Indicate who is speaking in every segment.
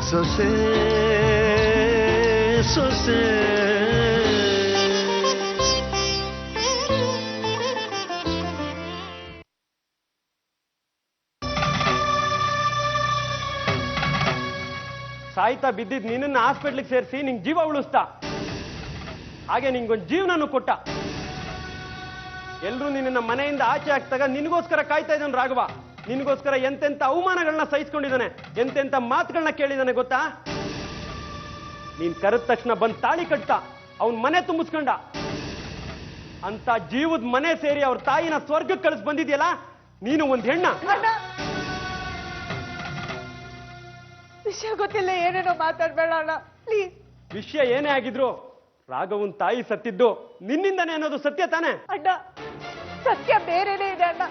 Speaker 1: ಸೊಸೆ ಸೊಸೆ
Speaker 2: ಸಾಯ್ತಾ ಬಿದ್ದಿದ್ ನಿನ್ನ ಹಾಸ್ಪಿಟ್ಲಿಗೆ ಸೇರಿಸಿ ನಿಂಗೆ ಜೀವ ಉಳಿಸ್ತಾ, ಹಾಗೆ ನಿಂಗೊಂದು ಜೀವನನು ಕೊಟ್ಟ. ಎಲ್ರೂ ನಿನ್ನ ಮನೆಯಿಂದ ಆಚೆ ಹಾಕ್ತಾಗ ನಿನಗೋಸ್ಕರ ಕಾಯ್ತಾ ಇದ್ದಾನೆ ರಾಘವ. ನಿನಗೋಸ್ಕರ ಎಂತೆಂತ ಅವಮಾನಗಳನ್ನ ಸಹಿಸ್ಕೊಂಡಿದ್ದಾನೆ, ಎಂತೆಂತ ಮಾತುಗಳನ್ನ ಕೇಳಿದಾನೆ ಗೊತ್ತಾ? ನೀನ್ ಕರೆದ ತಕ್ಷಣ ಬಂದ್ ತಾಳಿ ಕಟ್ಟ, ಅವನ್ ಮನೆ ತುಂಬಿಸ್ಕೊಂಡ. ಅಂತ ಜೀವದ ಮನೆ ಸೇರಿ ಅವ್ರ ತಾಯಿನ ಸ್ವರ್ಗಕ್ಕೆ ಕಳಿಸ್ ಬಂದಿದ್ಯಲ್ಲ, ನೀನು ಒಂದ್ ಹೆಣ್ಣ.
Speaker 3: ವಿಷಯ ಗೊತ್ತಿಲ್ಲ, ಏನೇನೋ ಮಾತಾಡ್ಬೇಡ ಅಣ್ಣ ಪ್ಲೀಸ್.
Speaker 2: ವಿಷಯ ಏನೇ ಆಗಿದ್ರು ರಾಘವನ್ ತಾಯಿ ಸತ್ತಿದ್ದು ನಿನ್ನಿಂದನೇ ಅನ್ನೋದು ಸತ್ಯ ತಾನೆ?
Speaker 3: ಅಣ್ಣ ಸತ್ಯ ಬೇರೆನೇ ಇದೆ ಅಣ್ಣ,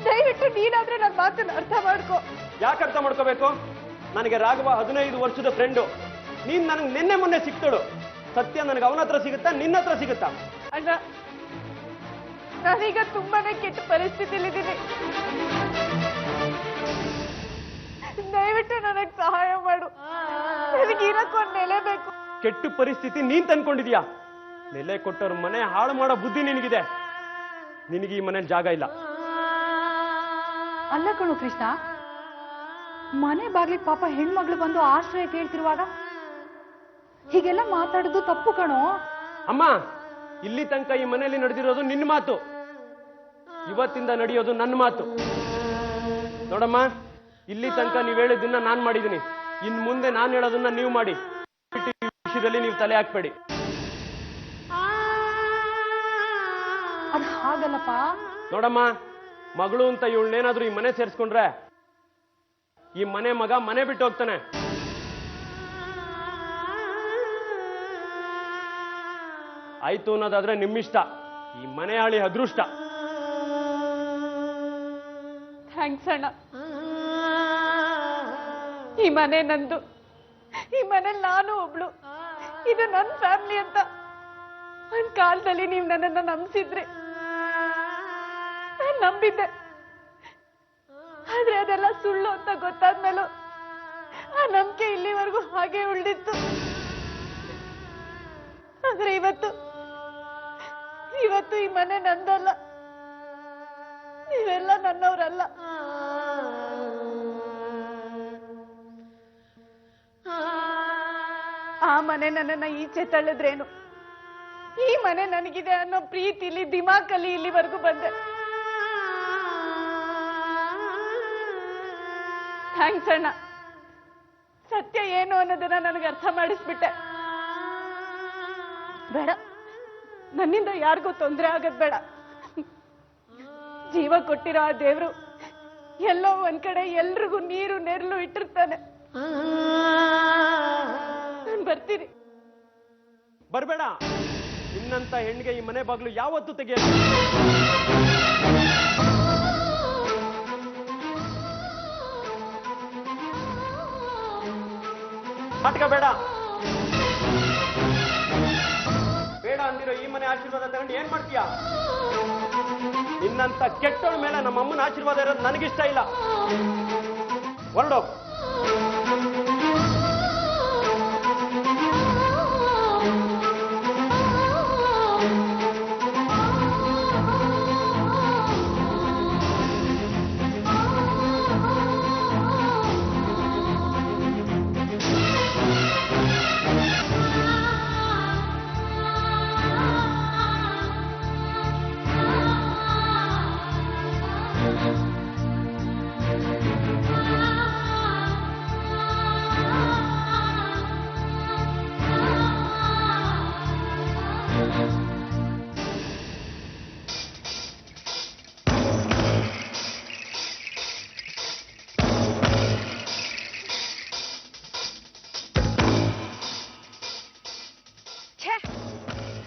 Speaker 3: ದಯವಿಟ್ಟು ನೀನಾದ್ರೆ ನನ್ನ ಮಾತನ್ನ ಅರ್ಥ ಮಾಡ್ಕೋ.
Speaker 2: ಯಾಕೆ ಅರ್ಥ ಮಾಡ್ಕೋಬೇಕು? ನನಗೆ ರಾಘವ 15 ವರ್ಷದ ಫ್ರೆಂಡು. ನೀನ್ ನನಗೆ ನಿನ್ನೆ ಮೊನ್ನೆ ಸಿಕ್ತಳು. ಸತ್ಯ ನನಗೆ ಅವನ ಹತ್ರ ಸಿಗುತ್ತಾ, ನಿನ್ನ ಹತ್ರ ಸಿಗುತ್ತಾ?
Speaker 3: ಅಣ್ಣ ನಾನೀಗ ತುಂಬಾನೇ ಕೆಟ್ಟ ಪರಿಸ್ಥಿತಿಲಿದ್ದೀನಿ, ದಯವಿಟ್ಟು ನನಗೆ ಸಹಾಯ ಮಾಡು. ನನಗೆ ಇರಕ್ಕೊಂದು ನೆಲೆ ಬೇಕು.
Speaker 2: ಕೆಟ್ಟ ಪರಿಸ್ಥಿತಿ ನೀನ್ ತಂದ್ಕೊಂಡಿದ್ಯಾ? ನೆಲೆ ಕೊಟ್ಟವ್ರ ಮನೆ ಹಾಳು ಮಾಡೋ ಬುದ್ಧಿ ನಿನಗಿದೆ. ನಿನಗೆ ಈ ಮನೇಲಿ ಜಾಗ ಇಲ್ಲ.
Speaker 4: ಅಲ್ಲ ಕಣು ಕೃಷ್ಣ, ಮನೆ ಬಾಗ್ಲಿಗೆ ಪಾಪ ಹೆಣ್ಮಗಳು ಬಂದು ಆಶ್ರಯ ಕೇಳ್ತಿರುವಾಗ ಹೀಗೆಲ್ಲ ಮಾತಾಡೋದು ತಪ್ಪು ಕಣೋ.
Speaker 2: ಅಮ್ಮ, ಇಲ್ಲಿ ತನಕ ಈ ಮನೆಯಲ್ಲಿ ನಡೆದಿರೋದು ನಿನ್ನ ಮಾತು, ಇವತ್ತಿಂದ ನಡೆಯೋದು ನನ್ನ ಮಾತು. ನೋಡಮ್ಮ, ಇಲ್ಲಿ ತನಕ ನೀವ್ ಹೇಳಿದ್ದನ್ನ ನಾನ್ ಮಾಡಿದೀನಿ. ಇನ್ ಮುಂದೆ ನಾನು ಹೇಳೋದನ್ನ ನೀವು ಮಾಡಿ. ಈ ವಿಷಯದಲ್ಲಿ ನೀವು ತಲೆ ಹಾಕ್ಬೇಡಿ.
Speaker 4: ಅದು ಹಾಗಲ್ಲಪ್ಪ.
Speaker 2: ನೋಡಮ್ಮ, ಮಗಳು ಅಂತ ಇವಳನ್ನೇನಾದ್ರೂ ಈ ಮನೆ ಸೇರಿಸ್ಕೊಂಡ್ರೆ ಈ ಮನೆ ಮಗ ಮನೆ ಬಿಟ್ಟು ಹೋಗ್ತಾನೆ. ಆಯ್ತು ಅನ್ನೋದಾದ್ರೆ ನಿಮ್ಮಿಷ್ಟ, ಈ ಮನೆ ಆಳಿ ಅದೃಷ್ಟ.
Speaker 3: ಥ್ಯಾಂಕ್ಸ್ ಅಣ್ಣ. ಈ ಮನೆ ನಂದು, ಈ ಮನೇಲಿ ನಾನು ಒಬ್ಳು, ಇದು ನನ್ನ ಫ್ಯಾಮಿಲಿ ಅಂತ ಒಂದ್ ಕಾಲದಲ್ಲಿ ನೀವು ನನ್ನನ್ನ ನಂಬಿಸಿದ್ರಿ, ನಾನು ನಂಬಿದ್ದೆ. ಆದ್ರೆ ಅದೆಲ್ಲ ಸುಳ್ಳು ಅಂತ ಗೊತ್ತಾದ್ಮೇಲೂ ಆ ನಂಬಿಕೆ ಇಲ್ಲಿವರೆಗೂ ಹಾಗೆ ಉಳಿದಿತ್ತು. ಆದ್ರೆ ಇವತ್ತು ಈ ಮನೆ ನಂದಲ್ಲ, ನೀವೆಲ್ಲ ನನ್ನವರಲ್ಲ. ಆ ಮನೆ ನನ್ನನ್ನ ಈಚೆ ತಳ್ಳಿದ್ರೇನು, ಈ ಮನೆ ನನಗಿದೆ ಅನ್ನೋ ಪ್ರೀತಿಲಿ ದಿಮಾಕಲ್ಲಿ ಇಲ್ಲಿವರೆಗೂ ಬಂದೆ. ಥ್ಯಾಂಕ್ಸ್ ಅಣ್ಣ, ಸತ್ಯ ಏನು ಅನ್ನೋದನ್ನ ನನಗೆ ಅರ್ಥ ಮಾಡಿಸ್ಬಿಟ್ಟೆ. ಬೇಡ, ನನ್ನಿಂದ ಯಾರಿಗೂ ತೊಂದರೆ ಆಗದ್ ಬೇಡ. ಜೀವ ಕೊಟ್ಟಿರೋ ಆ ದೇವ್ರು ಎಲ್ಲೋ ಒಂದ್ ಕಡೆ ಎಲ್ರಿಗೂ ನೀರು ನೆರಳು ಇಟ್ಟಿರ್ತಾನೆ. ನಾನು ಬರ್ತೀನಿ.
Speaker 2: ಬರ್ಬೇಡ. ನಿನ್ನಂತ ಹೆಣ್ಣಿಗೆ ಈ ಮನೆ ಬಾಗ್ಲು ಯಾವತ್ತೂ ತೆಗೆಯಲ್ಲ. ನಾಟಕ ಬೇಡ. ಬೇಡ ಅಂದಿರೋ ಈ ಮನೆ ಆಶೀರ್ವಾದ ತಗೊಂಡು ಏನ್ ಮಾಡ್ತೀಯಾ? ನಿನ್ನಂತ ಕೆಟ್ಟವಳ ಮೇಲೆ ನಮ್ಮ ಅಮ್ಮನ ಆಶೀರ್ವಾದ ಇರೋದು ನನಗಿಷ್ಟ ಇಲ್ಲ. ಹೊರಡೋ.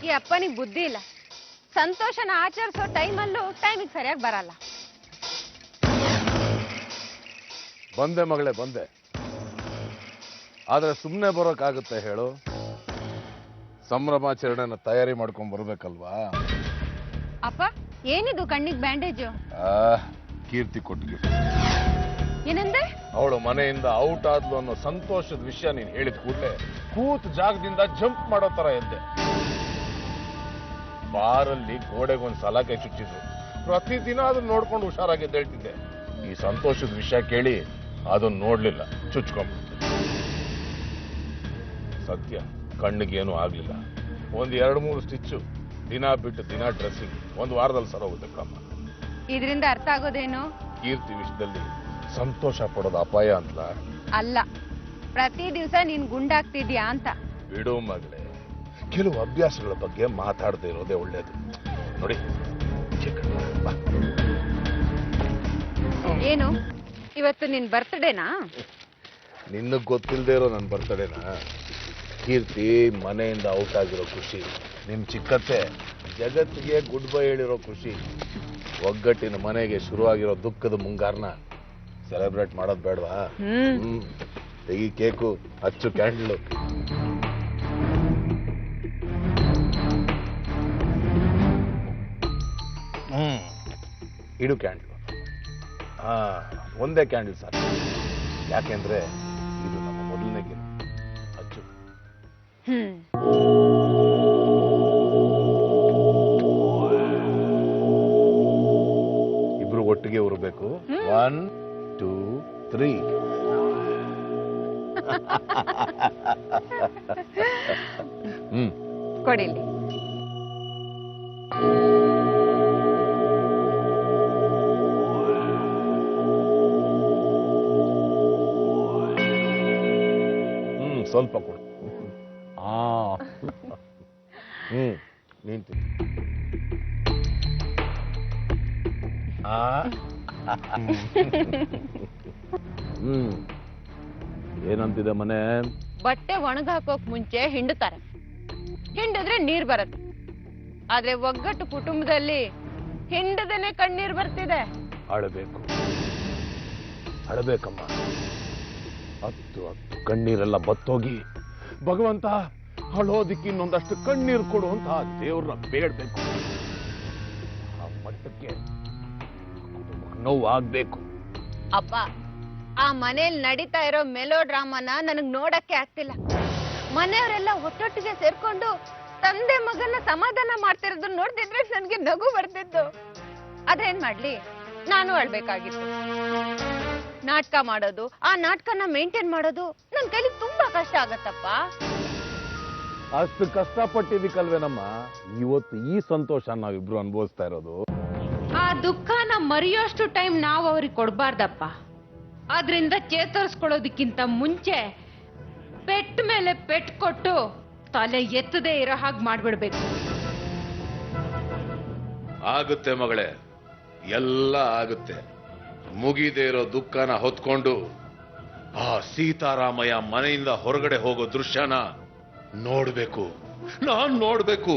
Speaker 5: ಈ ಅಪ್ಪನಿಗೆ ಬುದ್ಧಿ ಇಲ್ಲ. ಸಂತೋಷನ ಆಚರಿಸೋ ಟೈಮಲ್ಲೂ ಟೈಮಿಗೆ ಸರಿಯಾಗಿ ಬರಲ್ಲ.
Speaker 6: ಬಂದೆ ಮಗಳೇ, ಬಂದೆ. ಆದ್ರೆ ಸುಮ್ಮನೆ ಬರೋಕ್ಕಾಗುತ್ತೆ ಹೇಳು? ಸಂಭ್ರಮಾಚರಣೆನ ತಯಾರಿ ಮಾಡ್ಕೊಂಡ್ ಬರ್ಬೇಕಲ್ವಾ?
Speaker 5: ಅಪ್ಪ, ಏನಿದು ಕಣ್ಣಿಗೆ ಬ್ಯಾಂಡೇಜು?
Speaker 6: ಕೀರ್ತಿ ಕೊಟ್ಟಿಗೆ.
Speaker 5: ಏನಂದ್ರೆ?
Speaker 6: ಅವಳು ಮನೆಯಿಂದ ಔಟ್ ಆದ್ಲು ಅನ್ನೋ ಸಂತೋಷದ ವಿಷಯ ನೀನು ಹೇಳಿದ ಕೂಡಲೇ ಕೂತ್ ಜಾಗದಿಂದ ಜಂಪ್ ಮಾಡೋ ತರ ಇದ್ದೆ. ಬಾರಲ್ಲಿ ಗೋಡೆಗೊಂದು ಸಲಾಕೆ ಚುಚ್ಚಿದ್ರು. ಪ್ರತಿದಿನ ಅದನ್ನ ನೋಡ್ಕೊಂಡು ಹುಷಾರಾಗಿ ಎದ್ದೇಳ್ತಿದ್ದೆ. ಈ ಸಂತೋಷದ ವಿಷಯ ಕೇಳಿ ಅದನ್ನ ನೋಡ್ಲಿಲ್ಲ, ಚುಚ್ಕೊಂಡ್ಬಿಟ್ಟು. ಸತ್ಯ, ಕಣ್ಣಿಗೇನು ಆಗ್ಲಿಲ್ಲ. ಒಂದ್ 2-3 ಸ್ಟಿಚ್ಚು, ದಿನ ಬಿಟ್ಟು ದಿನ ಡ್ರೆಸ್ಸಿಂಗ್, 1 ವಾರದಲ್ಲಿ ಸರೋಗುತ್ತೆ ಕಮ್ಮ.
Speaker 5: ಇದರಿಂದ ಅರ್ಥ ಆಗೋದೇನು?
Speaker 6: ಕೀರ್ತಿ ವಿಷಯದಲ್ಲಿ ಸಂತೋಷ ಪಡೋದು ಅಪಾಯ ಅಂತಲ?
Speaker 5: ಅಲ್ಲ, ಪ್ರತಿ ದಿವಸ ನೀನ್ ಗುಂಡಾಗ್ತಿದ್ಯಾ ಅಂತ.
Speaker 6: ಬಿಡು ಮಗಳೇ, ಕೆಲವು ಅಭ್ಯಾಸಗಳ ಬಗ್ಗೆ ಮಾತಾಡದೆ ಇರೋದೇ ಒಳ್ಳೇದು. ನೋಡಿ, ಬಾ.
Speaker 5: ಏನು ಇವತ್ತು ನಿನ್ ಬರ್ತ್ಡೇನಾ?
Speaker 6: ನಿನ್ನಗ್ ಗೊತ್ತಿಲ್ಲದೆ ಇರೋ ನನ್ನ ಬರ್ತಡೇನಾ? ಕೀರ್ತಿ ಮನೆಯಿಂದ ಔಟ್ ಆಗಿರೋ ಖುಷಿ, ನಿಮ್ ಚಿಕ್ಕತ್ತೆ ಜಗತ್ತಿಗೆ ಗುಡ್ ಬೈ ಹೇಳಿರೋ ಖುಷಿ, ಒಗ್ಗಟ್ಟಿನ ಮನೆಗೆ ಶುರುವಾಗಿರೋ ದುಃಖದ ಮುಂಗಾರನ ಸೆಲೆಬ್ರೇಟ್ ಮಾಡೋದು ಬೇಡವಾ? ತೆಗಿ ಕೇಕು, ಹಚ್ಚು ಕ್ಯಾಂಡಲ್. ಇಡು ಕ್ಯಾಂಡಲ್. ಒಂದೇ ಕ್ಯಾಂಡಲ್ ಸಾಕು. ಯಾಕೆಂದ್ರೆ ಇದು ನಮ್ಮ ಮೊದಲನೇ ಗಿನ. ಹಚ್ಚು. ಇಬ್ರು ಒಟ್ಟಿಗೆ ಉರಬೇಕು. 1, 2, 3.
Speaker 5: ಕೊಡಿಲಿ.
Speaker 6: ಸ್ವಲ್ಪ ಕೊಡು. ನೀನ್ ತಿನ್ನು. ಏನಂತಿದೆ ಮನೆ?
Speaker 5: ಬಟ್ಟೆ ಒಣಗಾಕೋಕ್ ಮುಂಚೆ ಹಿಂಡುತ್ತಾರೆ, ಹಿಂಡಿದ್ರೆ ನೀರ್ ಬರುತ್ತೆ. ಆದ್ರೆ ಒಗ್ಗಟ್ಟು ಕುಟುಂಬದಲ್ಲಿ ಹಿಂಡದೇನೆ ಕಣ್ಣೀರ್ ಬರ್ತಿದೆ.
Speaker 6: ಅಳಬೇಕು, ಅಳಬೇಕಮ್ಮ. 10 ಕಣ್ಣೀರೆಲ್ಲ ಬತ್ತೋಗಿ ಭಗವಂತ ಅಳೋದಿಕ್ಕೆ ಇನ್ನೊಂದಷ್ಟು ಕಣ್ಣೀರು ಕೊಡು ಅಂತ ದೇವ್ರನ್ನ ಬೇಡ್ಬೇಕು. ಆ ಮಟ್ಟಕ್ಕೆ ನೋವು ಆಗ್ಬೇಕು.
Speaker 5: ಅಪ್ಪ, ಆ ಮನೇಲಿ ನಡೀತಾ ಇರೋ ಮೆಲೋ ಡ್ರಾಮಾನ ನನಗ್ ನೋಡಕ್ಕೆ ಆಗ್ತಿಲ್ಲ. ಮನೆಯವರೆಲ್ಲ ಒಟ್ಟೊಟ್ಟಿಗೆ ಸೇರ್ಕೊಂಡು ತಂದೆ ಮಗನ ಸಮಾಧಾನ ಮಾಡ್ತಿರೋದು ನೋಡ್ತಿದ್ರೆ ನನ್ಗೆ ನಗು ಬರ್ತಿತ್ತು. ಅದೇನ್ ಮಾಡ್ಲಿ, ನಾನು ಅಳ್ಬೇಕಾಗಿತ್ತು. ನಾಟಕ ಮಾಡೋದು, ಆ ನಾಟಕನ ಮೇಂಟೈನ್ ಮಾಡೋದು ನನ್ ಕೈಲಿ ತುಂಬಾ ಕಷ್ಟ ಆಗತ್ತಪ್ಪ.
Speaker 6: ಅಷ್ಟು ಕಷ್ಟಪಟ್ಟಿದ್ದಕ್ಕಲ್ವೇನಮ್ಮ ಇವತ್ತು ಈ ಸಂತೋಷ ನಾವಿಬ್ರು ಅನುಭವಿಸ್ತಾ ಇರೋದು.
Speaker 5: ಆ ದುಃಖನ ಮರೆಯೋಷ್ಟು ಟೈಮ್ ನಾವು ಅವ್ರಿಗೆ ಕೊಡ್ಬಾರ್ದಪ್ಪ. ಆದ್ರಿಂದ ಚೇತರಿಸ್ಕೊಳ್ಳೋದಕ್ಕಿಂತ ಮುಂಚೆ ಪೆಟ್ ಮೇಲೆ ಪೆಟ್ ಕೊಟ್ಟು ತಲೆ ಎತ್ತದೇ ಇರೋ ಹಾಗೆ ಮಾಡ್ಬಿಡ್ಬೇಕು.
Speaker 6: ಆಗುತ್ತೆ ಮಗಳೇ, ಎಲ್ಲ ಆಗುತ್ತೆ. ಮುಗಿದೇ ಇರೋ ದುಃಖನ ಹೊತ್ಕೊಂಡು ಆ ಸೀತಾರಾಮಯ್ಯ ಮನೆಯಿಂದ ಹೊರಗಡೆ ಹೋಗೋ ದೃಶ್ಯನ ನೋಡ್ಬೇಕು, ನಾನ್ ನೋಡ್ಬೇಕು.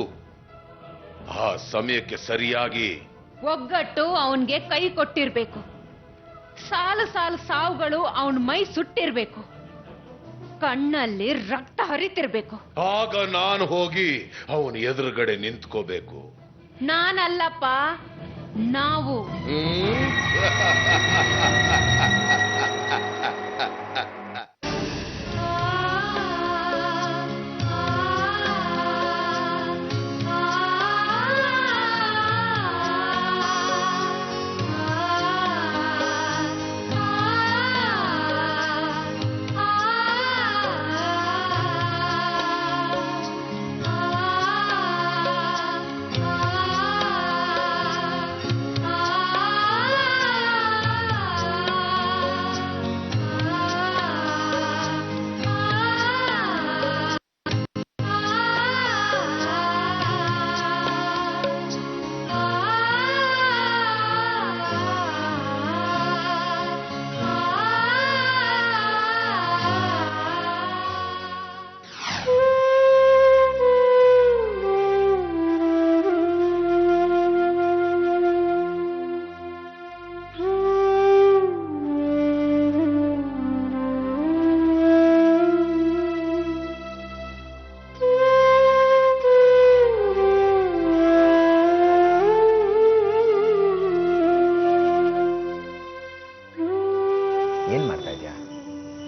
Speaker 6: ಆ ಸಮಯಕ್ಕೆ ಸರಿಯಾಗಿ
Speaker 5: ಒಗ್ಗಟ್ಟು ಅವನ್ಗೆ ಕೈ ಕೊಟ್ಟಿರ್ಬೇಕು. ಸಾಲು ಸಾಲು ಸಾವುಗಳು ಅವನ ಮೈ ಸುಟ್ಟಿರ್ಬೇಕು. ಕಣ್ಣಲ್ಲಿ ರಕ್ತ ಹರಿತಿರ್ಬೇಕು.
Speaker 6: ಆಗ ನಾನು ಹೋಗಿ ಅವನ ಎದುರುಗಡೆ ನಿಂತ್ಕೋಬೇಕು.
Speaker 5: ನಾನಲ್ಲಪ್ಪ, ನಾವು.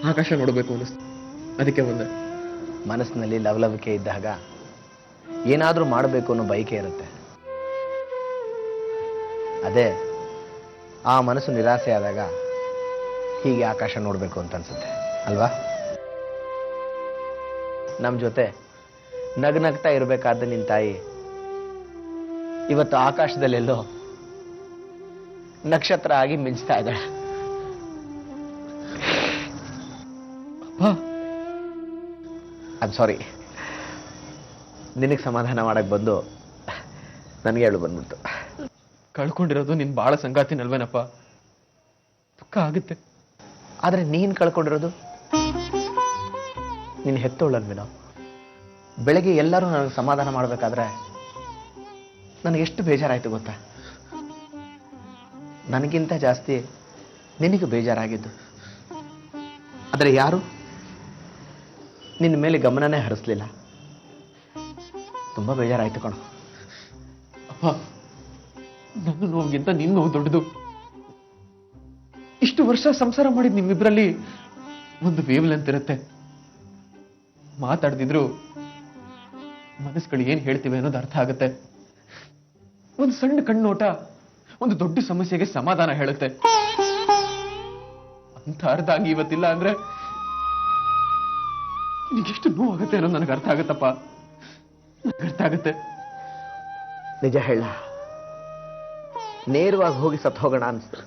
Speaker 1: ಆಕಾಶ ನೋಡಬೇಕು ಅನ್ನಿಸ್ತು, ಅದಕ್ಕೆ ಬಂದೆ.
Speaker 7: ಮನಸ್ಸಿನಲ್ಲಿ ಲವಲವಿಕೆ ಇದ್ದಾಗ ಏನಾದರೂ ಮಾಡಬೇಕು ಅನ್ನೋ ಬಯಕೆ ಇರುತ್ತೆ. ಅದೇ ಆ ಮನಸ್ಸು ನಿರಾಸೆ ಆದಾಗ ಹೀಗೆ ಆಕಾಶ ನೋಡಬೇಕು ಅಂತ ಅನ್ಸುತ್ತೆ ಅಲ್ವಾ? ನಮ್ಮ ಜೊತೆ ನಗ್ನಗ್ತಾ ಇರಬೇಕಾದ ನಿನ್ನ ತಾಯಿ ಇವತ್ತು ಆಕಾಶದಲ್ಲೆಲ್ಲೋ ನಕ್ಷತ್ರ ಆಗಿ ಮಿಂಚ್ತಾ ಇದ್ದಾಳೆ. ಐಮ್ ಸಾರಿ, ನಿನಗೆ ಸಮಾಧಾನ ಮಾಡಕ್ ಬಂದು ನನಗೆ ಹೇಳು ಬಂದ್ಬಿಡ್ತು.
Speaker 1: ಕಳ್ಕೊಂಡಿರೋದು ನಿನ್ ಬಾಳ ಸಂಗಾತಿನಲ್ವೇನಪ್ಪ, ದುಃಖ ಆಗುತ್ತೆ.
Speaker 7: ಆದ್ರೆ ನೀನ್ ಕಳ್ಕೊಂಡಿರೋದು ನೀನು ಹೆತ್ತೋಳಲ್ವೇನೋ. ಬೆಳಗ್ಗೆ ಎಲ್ಲರೂ ನನಗೆ ಸಮಾಧಾನ ಮಾಡಬೇಕಾದ್ರೆ ನನಗೆ ಎಷ್ಟು ಬೇಜಾರಾಯ್ತು ಗೊತ್ತಾ? ನನಗಿಂತ ಜಾಸ್ತಿ ನಿನಗೆ ಬೇಜಾರಾಗಿದ್ದು. ಆದರೆ ಯಾರು ನಿನ್ನ ಮೇಲೆ ಗಮನನೇ ಹರಿಸ್ಲಿಲ್ಲ. ತುಂಬಾ ಬೇಜಾರಾಯ್ತು ಕಣೋ.
Speaker 1: ಅಪ್ಪ, ನನ್ನ ನೋವಿಗಿಂತ ನಿನ್ನ ನೋವು ದೊಡ್ಡದು. ಇಷ್ಟು ವರ್ಷ ಸಂಸಾರ ಮಾಡಿದ್ ನಿಮ್ಮಿಬ್ರಲ್ಲಿ ಒಂದು ವೇವ್ ಲೆಂತ್ ಇರುತ್ತೆ. ಮಾತಾಡ್ದಿದ್ರು ಮನಸ್ಸುಗಳು ಏನ್ ಹೇಳ್ತಿವೆ ಅನ್ನೋದು ಅರ್ಥ ಆಗುತ್ತೆ. ಒಂದು ಸಣ್ಣ ಕಣ್ಣೋಟ ಒಂದು ದೊಡ್ಡ ಸಮಸ್ಯೆಗೆ ಸಮಾಧಾನ ಹೇಳುತ್ತೆ. ಅಂತ ಅರ್ಥ ಆಗಿ ಇವತ್ತಿಲ್ಲ ಅಂದ್ರೆ ನಿನಗೆಷ್ಟು ನೋವಾಗುತ್ತೆ ಅನ್ನೋದು ನನಗೆ ಅರ್ಥ ಆಗುತ್ತಪ್ಪ, ನನಗೆ ಅರ್ಥ ಆಗುತ್ತೆ.
Speaker 7: ನಿಜ ಹೇಳ, ನೇರವಾಗಿ ಹೋಗಿ ಸತ್ತು ಹೋಗೋಣ ಅನ್ಸ್ತು.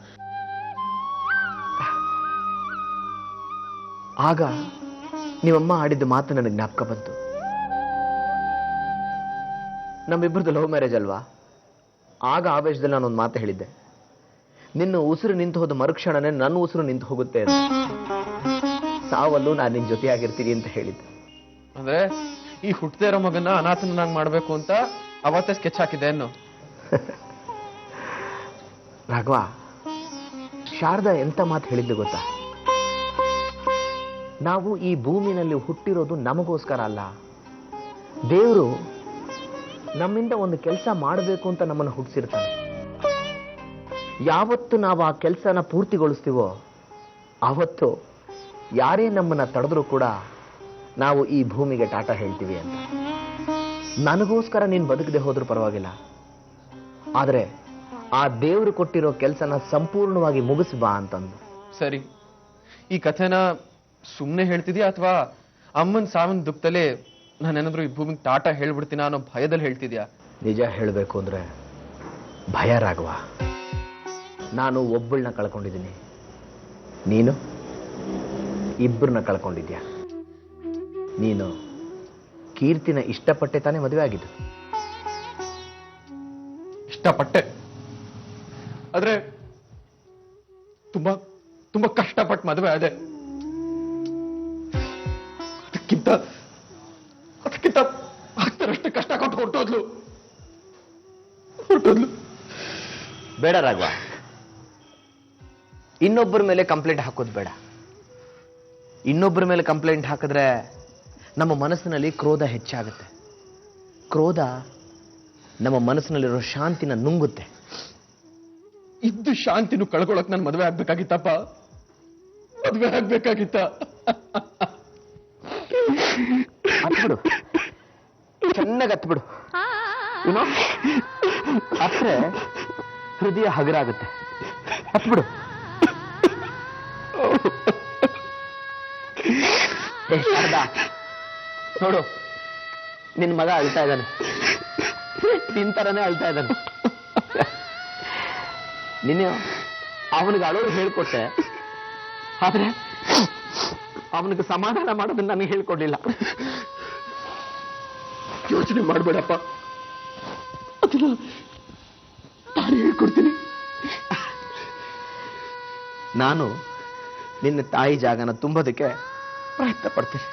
Speaker 7: ಆಗ ನೀವಮ್ಮ ಆಡಿದ ಮಾತು ನನಗೆ ಜ್ಞಾಪಕ ಬಂತು. ನಮ್ಮಿಬ್ಬರದು ಲವ್ ಮ್ಯಾರೇಜ್ ಅಲ್ವಾ? ಆಗ ಆವೇಶದಲ್ಲಿ ನಾನೊಂದು ಮಾತು ಹೇಳಿದ್ದೆ, ನಿನ್ನ ಉಸಿರು ನಿಂತು ಹೋದ ಮರುಕ್ಷಣನೇ ನನ್ನ ಉಸಿರು ನಿಂತು ಹೋಗುತ್ತೆ ಅಂತ. ಸಾವಲ್ಲೂ ನಾನು ನಿನ್ ಜೊತೆಯಾಗಿರ್ತೀನಿ ಅಂತ ಹೇಳಿದ್ದೆ.
Speaker 1: ಅಂದ್ರೆ ಈ ಹುಟ್ಟದೇ ಇರೋ ಮಗನ ಅನಾಥನಾಗಿ ಮಾಡ್ಬೇಕು ಅಂತ ಅವತ್ತೇ ಸ್ಕೆಚ್ ಹಾಕಿದೆ ಅನ್ನೋ.
Speaker 7: ರಾಘವ, ಶಾರದಾ ಎಂತ ಮಾತು ಹೇಳಿದ್ದು ಗೊತ್ತಾ? ನಾವು ಈ ಭೂಮಿನಲ್ಲಿ ಹುಟ್ಟಿರೋದು ನಮಗೋಸ್ಕರ ಅಲ್ಲ. ದೇವರು ನಮ್ಮಿಂದ ಒಂದು ಕೆಲಸ ಮಾಡಬೇಕು ಅಂತ ನಮ್ಮನ್ನು ಹುಟ್ಟಿಸಿರ್ತಾನೆ. ಯಾವತ್ತು ನಾವು ಆ ಕೆಲಸನ ಪೂರ್ತಿಗೊಳಿಸ್ತೀವೋ ಆವತ್ತು ಯಾರೇ ನಮ್ಮನ್ನ ತಡೆದ್ರೂ ಕೂಡ ನಾವು ಈ ಭೂಮಿಗೆ ಟಾಟಾ ಹೇಳ್ತೀವಿ ಅಂತ. ನನಗೋಸ್ಕರ ನೀನು ಬದುಕದೆ ಹೋದ್ರೂ ಪರವಾಗಿಲ್ಲ, ಆದ್ರೆ ಆ ದೇವರು ಕೊಟ್ಟಿರೋ ಕೆಲಸನ ಸಂಪೂರ್ಣವಾಗಿ ಮುಗಿಸ್ಬಾ ಅಂತಂದು.
Speaker 1: ಸರಿ, ಈ ಕಥೆನ ಸುಮ್ಮನೆ ಹೇಳ್ತಿದ್ಯಾ ಅಥವಾ ಅಮ್ಮನ್ ಸಾವನ್ ದುಃಖದಲ್ಲೇ ನಾನೇನಾದ್ರೂ ಈ ಭೂಮಿಗೆ ಟಾಟಾ ಹೇಳ್ಬಿಡ್ತೀನ ಅನ್ನೋ ಭಯದಲ್ಲಿ ಹೇಳ್ತಿದ್ಯಾ?
Speaker 7: ನಿಜ ಹೇಳಬೇಕು ಅಂದ್ರೆ ಭಯ ರಾಘವ. ನಾನು ಒಬ್ಬಳನ್ನ ಕಳ್ಕೊಂಡಿದ್ದೀನಿ, ನೀನು ಇಬ್ಬರನ್ನ ಕಳ್ಕೊಂಡಿದ್ಯಾ. ನೀನು ಕೀರ್ತಿನ ಇಷ್ಟಪಟ್ಟೆ ತಾನೇ ಮದುವೆ ಆಗಿದ್ದು?
Speaker 1: ಇಷ್ಟಪಟ್ಟೆ, ಆದ್ರೆ ತುಂಬಾ ತುಂಬಾ ಕಷ್ಟಪಟ್ಟು ಮದುವೆ ಆದೆ. ಅದಕ್ಕಿಂತ ಹತ್ತರಷ್ಟು ಕಷ್ಟ ಕೊಟ್ಟು ಹೊರಟೋದ್ಲು.
Speaker 7: ಬೇಡ ರಾಘವ, ಇನ್ನೊಬ್ಬರ ಮೇಲೆ ಕಂಪ್ಲೇಂಟ್ ಹಾಕೋದು ಬೇಡ. ಇನ್ನೊಬ್ಬರ ಮೇಲೆ ಕಂಪ್ಲೇಂಟ್ ಹಾಕಿದ್ರೆ ನಮ್ಮ ಮನಸ್ಸಿನಲ್ಲಿ ಕ್ರೋಧ ಹೆಚ್ಚಾಗುತ್ತೆ. ಕ್ರೋಧ ನಮ್ಮ ಮನಸ್ಸಿನಲ್ಲಿರೋ ಶಾಂತಿನ ನುಂಗುತ್ತೆ.
Speaker 1: ಇದ್ದು ಶಾಂತಿನೂ ಕಳ್ಕೊಳಕ್ ನಾನು ಮದುವೆ ಆಗ್ಬೇಕಾಗಿತ್ತಪ್ಪ, ಮದುವೆ ಆಗ್ಬೇಕಾಗಿತ್ತ.
Speaker 7: ಹತ್ಬಿಡು, ಚೆನ್ನಾಗಿ ಹತ್ಬಿಡು. ಏನೋ ಹತ್ರೆ ಹೃದಯ ಹಗರಾಗುತ್ತೆ. ಹತ್ಬಿಡು. ಶಾರದಾ, ನೋಡು, ನಿನ್ ಮಗ ಅಳ್ತಾ ಇದ್ದಾನೆ, ನಿನ್ ತರನೇ ಅಳ್ತಾ ಇದ್ದಾನೆ. ನೀನು ಅವನಿಗೆ ಅಳೋರು ಹೇಳ್ಕೊಟ್ಟೆ, ಆದ್ರೆ ಅವನಿಗೆ ಸಮಾಧಾನ ಮಾಡೋದನ್ನ ನನಗೆ ಹೇಳ್ಕೊಡ್ಲಿಲ್ಲ.
Speaker 1: ಯೋಚನೆ ಮಾಡಬೇಡಪ್ಪ, ಅದನ್ನ ನಾನು ಹೇಳ್ಕೊಡ್ತೀನಿ.
Speaker 7: ನಾನು ನಿನ್ನ ತಾಯಿ ಜಾಗನ ತುಂಬೋದಕ್ಕೆ ಪ್ರಯತ್ನ ಪಡ್ತೀನಿ.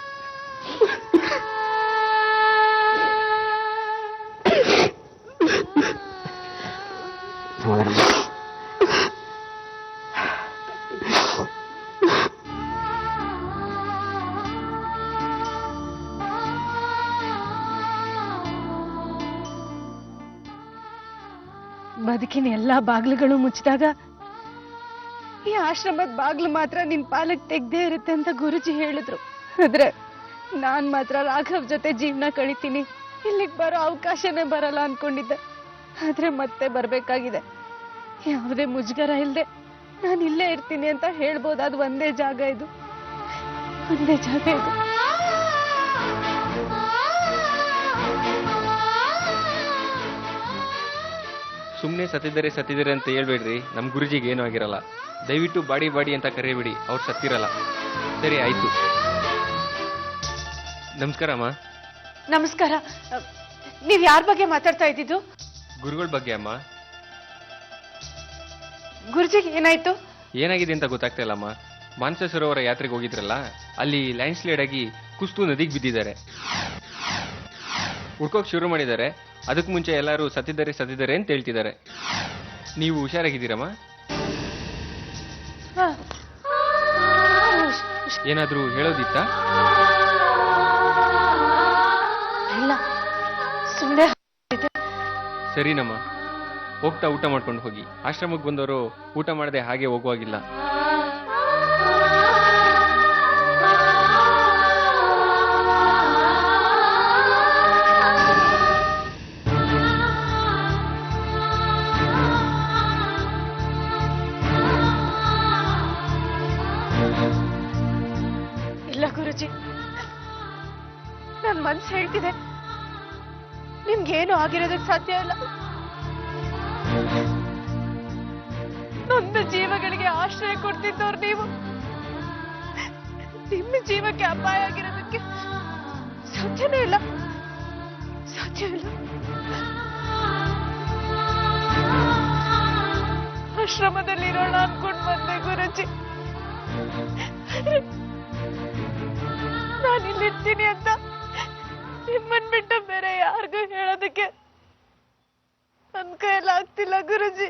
Speaker 3: ಬದುಕಿನ ಎಲ್ಲಾ ಬಾಗಿಲುಗಳು ಮುಚ್ಚಿದಾಗ ಈ ಆಶ್ರಮದ ಬಾಗ್ಲು ಮಾತ್ರ ನಿನ್ ಪಾಲಕ್ ತೆಗ್ದೇ ಇರುತ್ತೆ ಅಂತ ಗುರುಜಿ ಹೇಳಿದ್ರು. ಆದ್ರೆ ನಾನ್ ಮಾತ್ರ ರಾಘವ್ ಜೊತೆ ಜೀವನ ಕಳಿತೀನಿ, ಇಲ್ಲಿಗೆ ಬರೋ ಅವಕಾಶನೇ ಬರಲ್ಲ ಅನ್ಕೊಂಡಿದ್ದೆ. ಆದ್ರೆ ಮತ್ತೆ ಬರ್ಬೇಕಾಗಿದೆ. ಯಾವುದೇ ಮುಜುಗರ ಇಲ್ದೆ ನಾನು ಇಲ್ಲೇ ಇರ್ತೀನಿ ಅಂತ ಹೇಳ್ಬೋದಾದ ಒಂದೇ ಜಾಗ ಇದು, ಒಂದೇ ಜಾಗ ಇದು.
Speaker 8: ಸುಮ್ಮನೆ ಸತ್ತಿದ್ದಾರೆ ಅಂತ ಹೇಳ್ಬೇಡ್ರಿ. ನಮ್ಮ ಗುರುಜಿಗೆ ಏನೂ ಆಗಿರಲ್ಲ. ದಯವಿಟ್ಟು ಬಾಡಿ ಅಂತ ಕರೆಯಬೇಡಿ, ಅವ್ರು ಸತ್ತಿರಲ್ಲ. ಸರಿ ಆಯ್ತು. ನಮಸ್ಕಾರ ಅಮ್ಮ.
Speaker 3: ನಮಸ್ಕಾರ. ನೀವ್ ಯಾರ ಬಗ್ಗೆ ಮಾತಾಡ್ತಾ ಇದ್ದಿದ್ದು?
Speaker 8: ಗುರುಗಳ ಬಗ್ಗೆ ಅಮ್ಮ.
Speaker 3: ಗುರುಜಿಗೆ ಏನಾಯ್ತು?
Speaker 8: ಏನಾಗಿದೆ ಅಂತ ಗೊತ್ತಾಗ್ತಾ ಇಲ್ಲಮ್ಮ. ಮಾನಸ ಸರೋವರ ಯಾತ್ರೆಗೆ ಹೋಗಿದ್ರಲ್ಲ, ಅಲ್ಲಿ ಲ್ಯಾಂಡ್ ಸ್ಲೈಡ್ ಆಗಿ ಕುಸ್ತು ನದಿಗೆ ಬಿದ್ದಿದ್ದಾರೆ. ಹುಡ್ಕೋಕ್ ಶುರು ಮಾಡಿದ್ದಾರೆ. ಅದಕ್ಕೆ ಮುಂಚೆ ಎಲ್ಲರೂ ಸತ್ತಿದ್ದಾರೆ ಅಂತ ಹೇಳ್ತಿದ್ದಾರೆ. ನೀವು ಹುಷಾರಾಗಿದ್ದೀರಮ್ಮ? ಏನಾದ್ರೂ ಹೇಳೋದಿತ್ತಾ?
Speaker 3: ಇಲ್ಲ, ಸುಮ್ಮನೆ.
Speaker 8: ಸರಿನಮ್ಮ, ಹೋಗ್ತಾ ಊಟ ಮಾಡ್ಕೊಂಡು ಹೋಗಿ. ಆಶ್ರಮಕ್ಕೆ ಬಂದವರು ಊಟ ಮಾಡದೆ ಹಾಗೆ ಹೋಗುವಾಗಿಲ್ಲ.
Speaker 3: ಇಲ್ಲ ಗುರುಜಿ, ನನ್ ಮನ್ಸು ಹೇಳ್ತಿದೆ ನಿಮ್ಗೇನು ಆಗಿರೋದಕ್ಕೆ ಸಾಧ್ಯ ಇಲ್ಲ. ನೊಂದ ಜೀವಗಳಿಗೆ ಆಶ್ರಯ ಕೊಡ್ತಿದ್ದವ್ರು ನೀವು. ನಿಮ್ಮ ಜೀವಕ್ಕೆ ಅಪಾಯ ಆಗಿರೋದಕ್ಕೆ ಸಾಧ್ಯನೇ ಇಲ್ಲ, ಸಾಧ್ಯವಿಲ್ಲ. ಆಶ್ರಮದಲ್ಲಿರೋಣ ಅನ್ಕೊಂಡ್ ಬಂದೆ ಗುರುಜಿ. ನಾನಿಲ್ಲಿರ್ತೀನಿ ಅಂತ ನಿಮ್ಮನ್ ಬಿಟ್ಟು ಬೇರೆ ಯಾರಿಗೂ ಹೇಳೋದಕ್ಕೆ ನನ್ ಕೈಯಲ್ಲಿ ಆಗ್ತಿಲ್ಲ ಗುರುಜಿ.